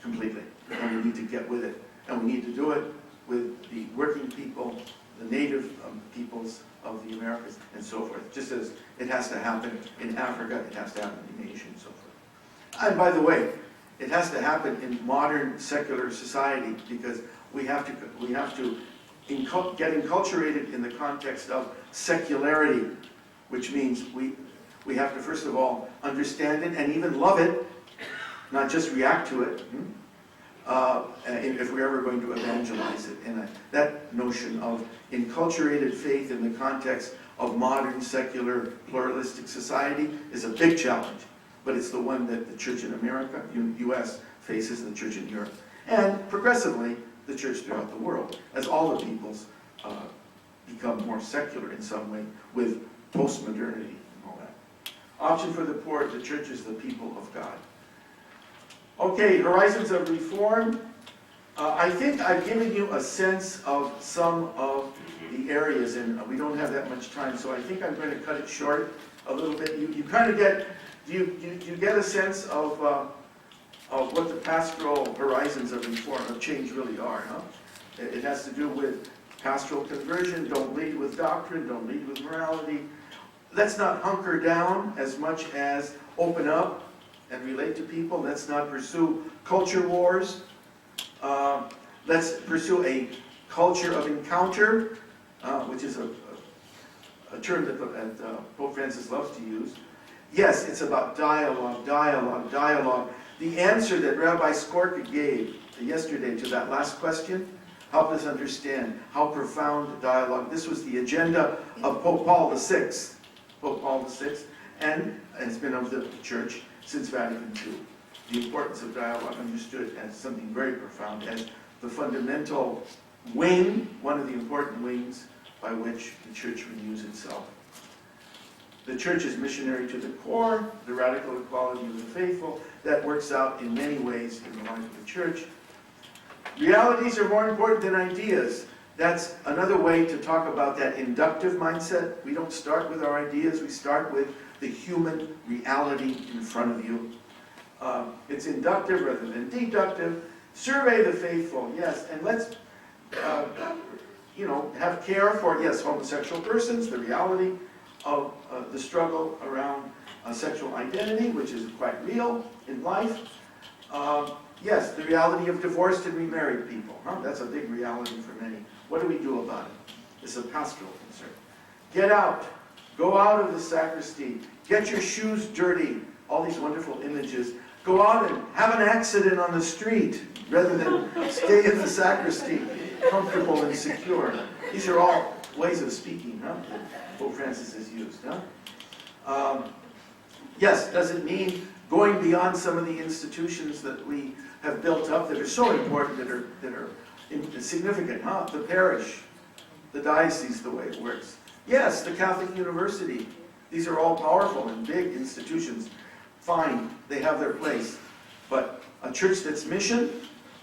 completely. And we need to get with it. And we need to do it with the working people, the native peoples of the Americas, and so forth. Just as it has to happen in Africa, it has to happen in Asia, and so forth. And by the way, it has to happen in modern secular society because we have to get enculturated in the context of secularity, which means we have to first of all understand it and even love it, not just react to it. If we're ever going to evangelize it. And that notion of enculturated faith in the context of modern, secular, pluralistic society is a big challenge. But it's the one that the church in America, U.S., faces, and the church in Europe. And progressively, the church throughout the world, as all the peoples become more secular in some way with postmodernity and all that. Option for the poor, the church is the people of God. Okay, horizons of reform. I think I've given you a sense of some of the areas, and we don't have that much time, so I think I'm going to cut it short a little bit. You kind of get, do you get a sense of what the pastoral horizons of reform, of change really are, huh? It has to do with pastoral conversion, don't lead with doctrine, don't lead with morality. Let's not hunker down as much as open up and relate to people. Let's not pursue culture wars. Let's pursue a culture of encounter, which is a term that Pope Francis loves to use. Yes, it's about dialogue, dialogue, dialogue. The answer that Rabbi Skorka gave yesterday to that last question helped us understand how profound dialogue. This was the agenda of Pope Paul VI. Pope Paul VI, and it's been of the Church since Vatican II. The importance of dialogue understood as something very profound, as the fundamental wing, one of the important wings by which the Church renews itself. The Church is missionary to the core, the radical equality of the faithful. That works out in many ways in the life of the Church. Realities are more important than ideas. That's another way to talk about that inductive mindset. We don't start with our ideas, we start with the human reality in front of you. It's inductive rather than deductive. Survey the faithful, yes, and let's have care for, yes, homosexual persons, the reality of the struggle around sexual identity, which is quite real in life. Yes, the reality of divorced and remarried people. That's a big reality for many. What do we do about it? It's a pastoral concern. Get out. Go out of the sacristy. Get your shoes dirty. All these wonderful images. Go out and have an accident on the street rather than stay in the sacristy, comfortable and secure. These are all ways of speaking, that Pope Francis has used. Yes, does it mean going beyond some of the institutions that we have built up that are so important, that are significant, the parish, the diocese, the way it works. Yes, the Catholic University. These are all powerful and big institutions. Fine, they have their place. But a church that's mission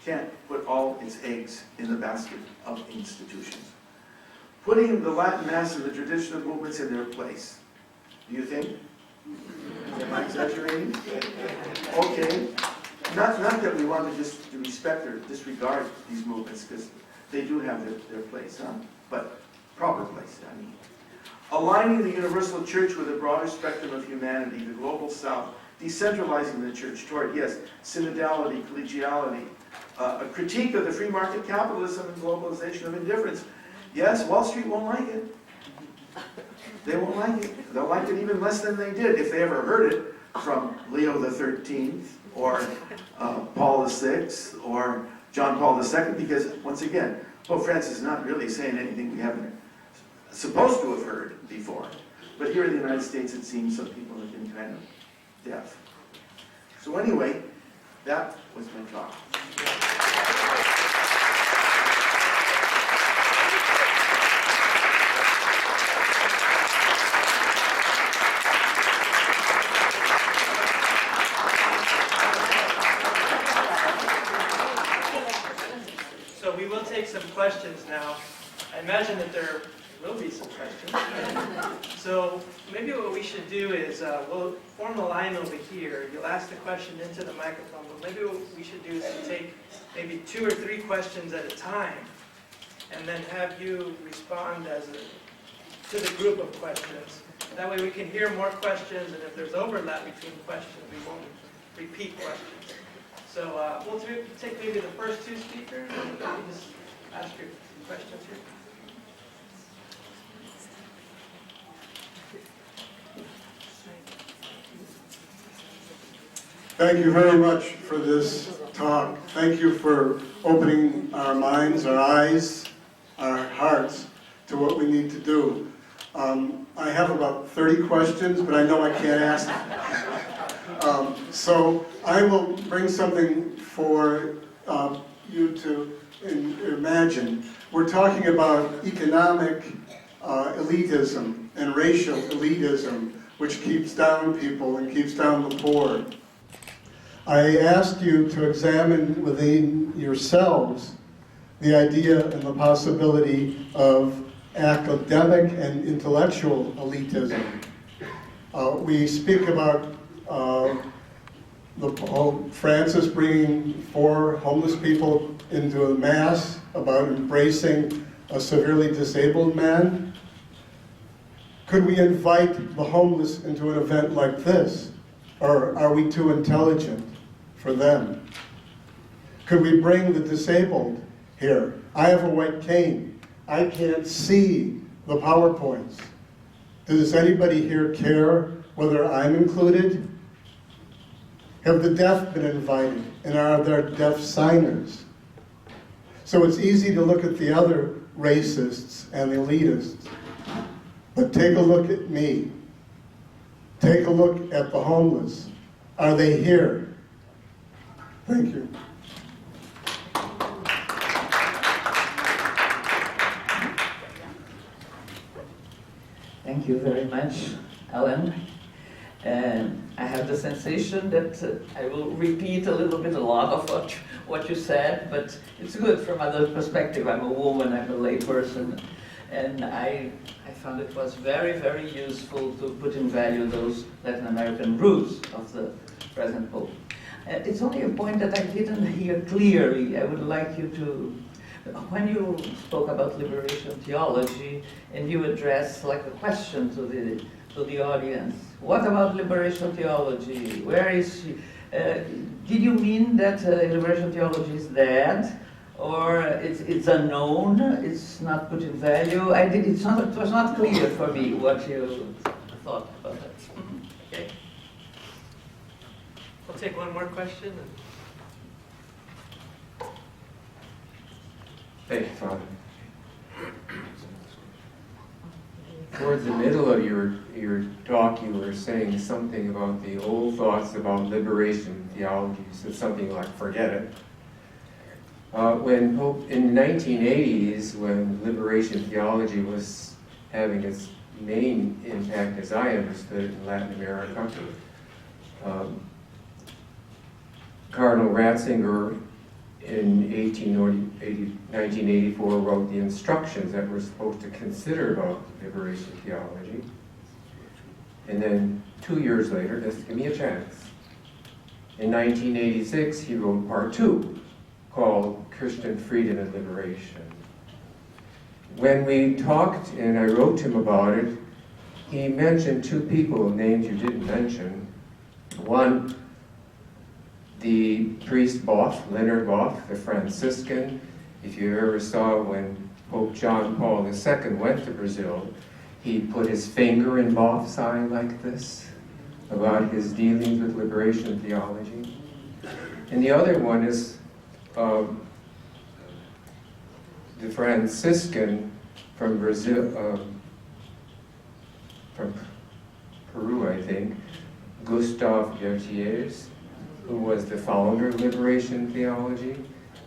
can't put all its eggs in the basket of institutions. Putting the Latin Mass and the traditional movements in their place. Do you think? Am I exaggerating? Okay. Not that we want to just respect or disregard these movements, because they do have their place, but proper place, I mean. Aligning the universal church with a broader spectrum of humanity, the global south, decentralizing the church toward, yes, synodality, collegiality, a critique of the free market capitalism and globalization of indifference. Yes, Wall Street won't like it. They won't like it. They'll like it even less than they did if they ever heard it from Leo XIII or Paul VI or John Paul II, because, once again, Pope Francis is not really saying anything we haven't supposed to have heard before. But here in the United States, it seems some people have been kind of deaf. So anyway, that was my talk. So we will take some questions now. I imagine that there will be some questions. So maybe what we should do is we'll form a line over here. You'll ask the question into the microphone, but maybe what we should do is to take maybe 2 or 3 questions at a time, and then have you respond to the group of questions. That way we can hear more questions, and if there's overlap between questions, we won't repeat questions. So we'll take maybe the first 2 speakers, and you just ask your questions here. Thank you very much for this talk. Thank you for opening our minds, our eyes, our hearts to what we need to do. I have about 30 questions, but I know I can't ask them. So I will bring something for you to imagine. We're talking about economic elitism and racial elitism, which keeps down people and keeps down the poor. I asked you to examine within yourselves the idea and the possibility of academic and intellectual elitism. We speak about Pope Francis bringing 4 homeless people into a mass, about embracing a severely disabled man. Could we invite the homeless into an event like this? Or are we too intelligent for them? Could we bring the disabled here? I have a white cane. I can't see the PowerPoints. Does anybody here care whether I'm included? Have the deaf been invited? And are there deaf signers? So it's easy to look at the other racists and elitists. But take a look at me. Take a look at the homeless. Are they here? Thank you. Thank you very much, Allan. I have the sensation that I will repeat a lot of what you said, but it's good from another perspective. I'm a woman, I'm a layperson, and I found it was very, very useful to put in value those Latin American roots of the present Pope. It's only a point that I didn't hear clearly. I would like you to, when you spoke about liberation theology, and you addressed like a question to the audience, what about liberation theology? Where is she? Did you mean that liberation theology is dead? Or it's unknown, it's not put in value? It was not clear for me what you thought about that. Okay. We'll take one more question. Thank you, Father. Towards the middle of your talk, you were saying something about the old thoughts about liberation theology. You said something like, forget it. When Pope, in the 1980s, when liberation theology was having its main impact, as I understood it, in Latin America, Cardinal Ratzinger in 1984 wrote the instructions that we're supposed to consider about liberation theology. And then 2 years later, just give me a chance. In 1986, he wrote part 2, called Christian Freedom and Liberation. When we talked, and I wrote to him about it, he mentioned 2 people, names you didn't mention. One, the priest Boff, Leonard Boff, the Franciscan. If you ever saw when Pope John Paul II went to Brazil, he put his finger in Boff's eye like this about his dealings with liberation theology. And the other one is the Franciscan from Brazil, from Peru, I think, Gustave Gertiers, who was the founder of liberation theology.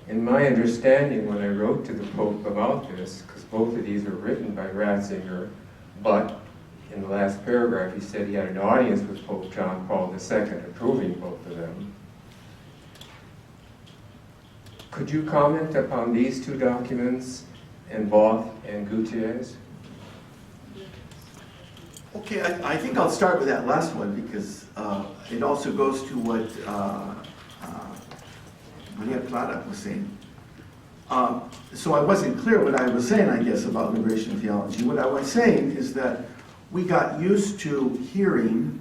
And my understanding when I wrote to the Pope about this, because both of these were written by Ratzinger, but in the last paragraph he said he had an audience with Pope John Paul II approving both of them. Could you comment upon these 2 documents, and Boff and Gutierrez? Okay, I think I'll start with that last one because it also goes to what Maria Clara was saying. So I wasn't clear what I was saying, I guess, about liberation theology. What I was saying is that we got used to hearing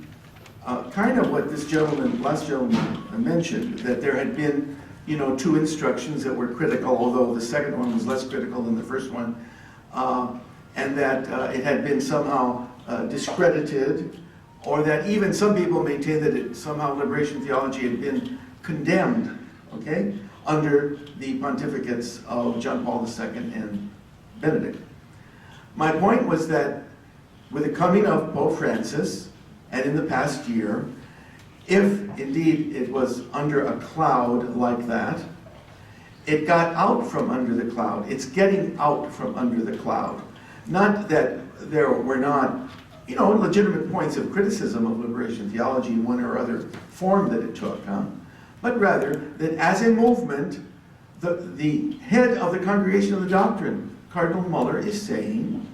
kind of what this last gentleman mentioned, that there had been 2 instructions that were critical, although the second one was less critical than the first one, and that it had been somehow discredited, or that even some people maintain that somehow liberation theology had been condemned, okay, under the pontificates of John Paul II and Benedict. My point was that with the coming of Pope Francis, and in the past year, if indeed it was under a cloud like that, it got out from under the cloud. It's getting out from under the cloud. Not that there were not, legitimate points of criticism of liberation theology in one or other form that it took, but rather that as a movement, the head of the Congregation of the Doctrine, Cardinal Muller, is saying,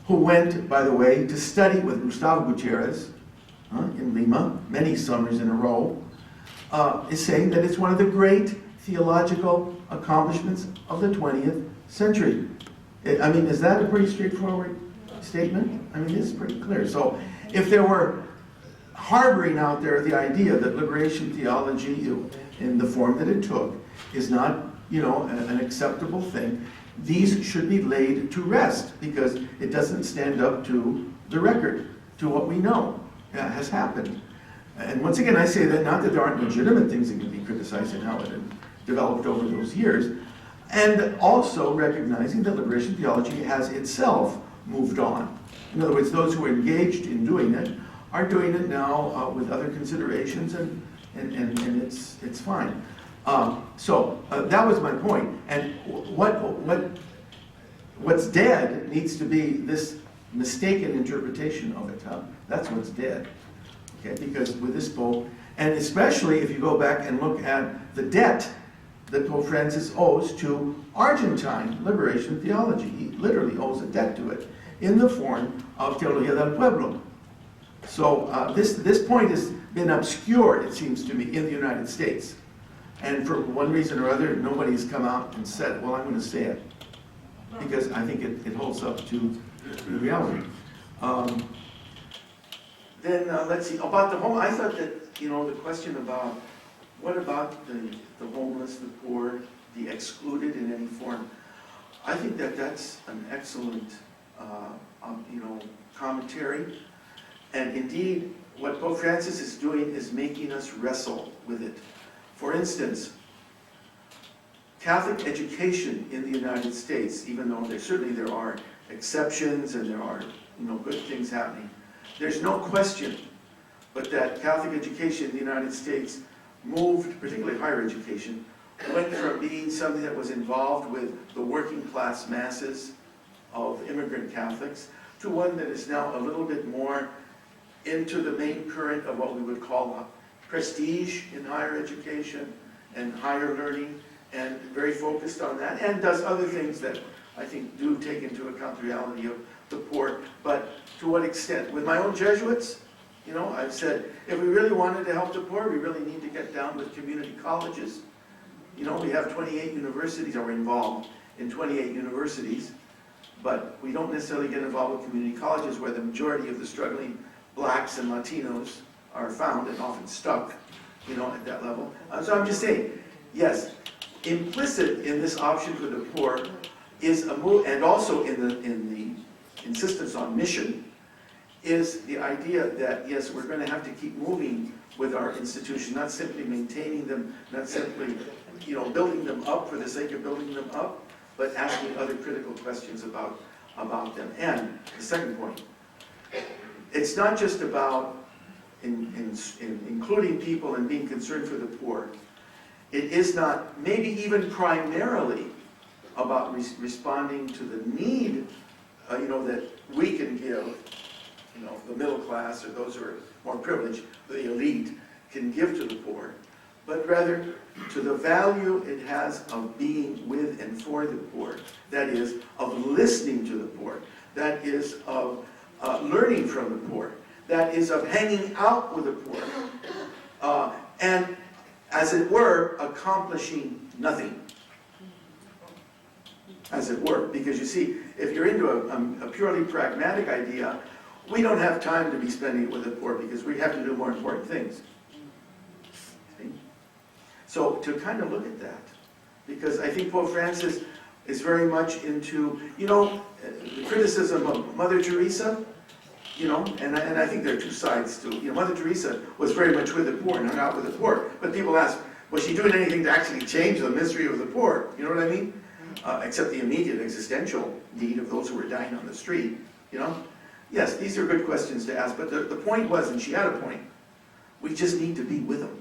who went, by the way, to study with Gustavo Gutierrez in Lima many summers in a row, is saying that it's one of the great theological accomplishments of the 20th century. I mean, is that a pretty straightforward statement? I mean, it's pretty clear. So if there were harboring out there the idea that liberation theology in the form that it took is not, an acceptable thing, these should be laid to rest because it doesn't stand up to the record, to what we know has happened. And once again, I say that not that there aren't legitimate things that can be criticized in how it had developed over those years, and also recognizing that liberation theology has itself moved on. In other words, those who are engaged in doing it are doing it now with other considerations, and it's fine. So that was my point. And what's dead needs to be this mistaken interpretation of it. That's what's dead. Okay, because with this Pope, and especially if you go back and look at the debt that Pope Francis owes to Argentine liberation theology. He literally owes a debt to it in the form of Teología del Pueblo. So this point has been obscured, it seems to me, in the United States. And for one reason or other, nobody's come out and said, well, I'm going to say it. Because I think it holds up to reality. Then let's see, about the home, I thought that, the question about what about the homeless, the poor, the excluded in any form, I think that that's an excellent, commentary. And indeed, what Pope Francis is doing is making us wrestle with it. For instance, Catholic education in the United States, even though there are exceptions and there are good things happening, there's no question but that Catholic education in the United States moved, particularly higher education, went from being something that was involved with the working class masses of immigrant Catholics to one that is now a little bit more into the main current of what we would call prestige in higher education and higher learning, and very focused on that, and does other things that I think do take into account the reality of the poor. But to what extent? With my own Jesuits, I've said, if we really wanted to help the poor, we really need to get down with community colleges. We have 28 universities, or we're involved in 28 universities, but we don't necessarily get involved with community colleges where the majority of the struggling blacks and Latinos are found and often stuck, at that level. So I'm just saying, yes, implicit in this option for the poor is a move, and also in the insistence on mission, is the idea that, yes, we're going to have to keep moving with our institution, not simply maintaining them, not simply, building them up for the sake of building them up, but asking other critical questions about them. And the second point, it's not just about including people and being concerned for the poor. It is not, maybe even primarily, about responding to the need, that we can give, the middle class or those who are more privileged, the elite, can give to the poor, but rather to the value it has of being with and for the poor. That is, of listening to the poor. That is, of learning from the poor. That is, of hanging out with the poor. And, as it were, accomplishing nothing. As it were. Because you see, if you're into a purely pragmatic idea, we don't have time to be spending it with the poor because we have to do more important things. See? So to kind of look at that, because I think Pope Francis is very much into, the criticism of Mother Teresa, and I think there are two sides to it. Mother Teresa was very much with the poor and hung out with the poor. But people ask, was she doing anything to actually change the misery of the poor? You know what I mean? Except the immediate existential need of those who were dying on the street, Yes, these are good questions to ask, but the point was, and she had a point, we just need to be with them.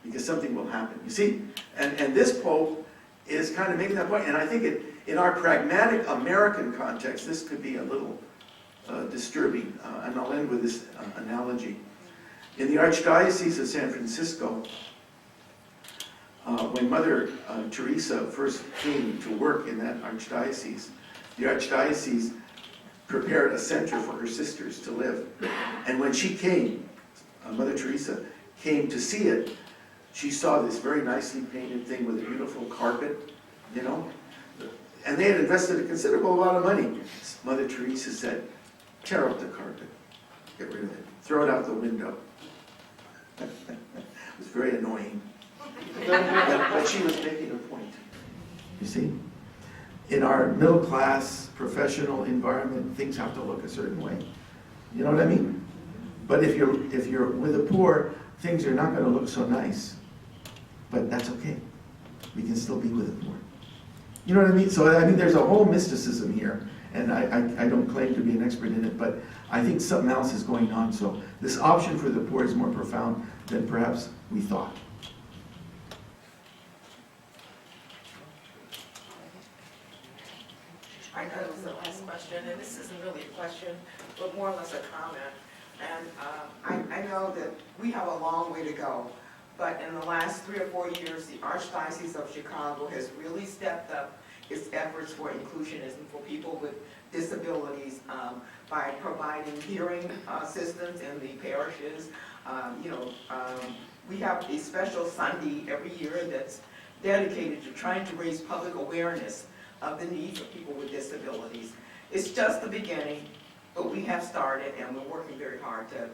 Because something will happen. You see? And this Pope is kind of making that point. And I think in our pragmatic American context, this could be a little disturbing. And I'll end with this analogy. In the Archdiocese of San Francisco, when Mother Teresa first came to work in that archdiocese, the archdiocese prepared a center for her sisters to live. And when she came, Mother Teresa came to see it, she saw this very nicely painted thing with a beautiful carpet, you know, and they had invested a considerable amount of money. Mother Teresa said, tear up the carpet, get rid of it, throw it out the window. It was very annoying. But she was making a point. You see? In our middle class, professional environment, things have to look a certain way. You know what I mean? But if you're with the poor, things are not going to look so nice. But that's okay. We can still be with the poor. You know what I mean? So I mean, there's a whole mysticism here, and I don't claim to be an expert in it, but I think something else is going on. So this option for the poor is more profound than perhaps we thought. I know it was the last question, and this isn't really a question, but more or less a comment. And I know that we have a long way to go, but in the last 3 or 4 years, the Archdiocese of Chicago has really stepped up its efforts for inclusionism for people with disabilities by providing hearing assistance in the parishes. We have a special Sunday every year that's dedicated to trying to raise public awareness of the needs of people with disabilities. It's just the beginning, but we have started and we're working very hard to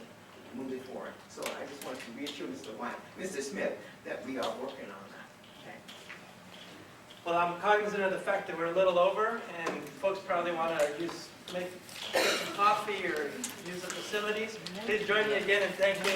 move it forward. So I just want to reassure Mr. Smith that we are working on that. Okay. Well, I'm cognizant of the fact that we're a little over, and folks probably want to get some coffee or use the facilities. Please join me again in thanking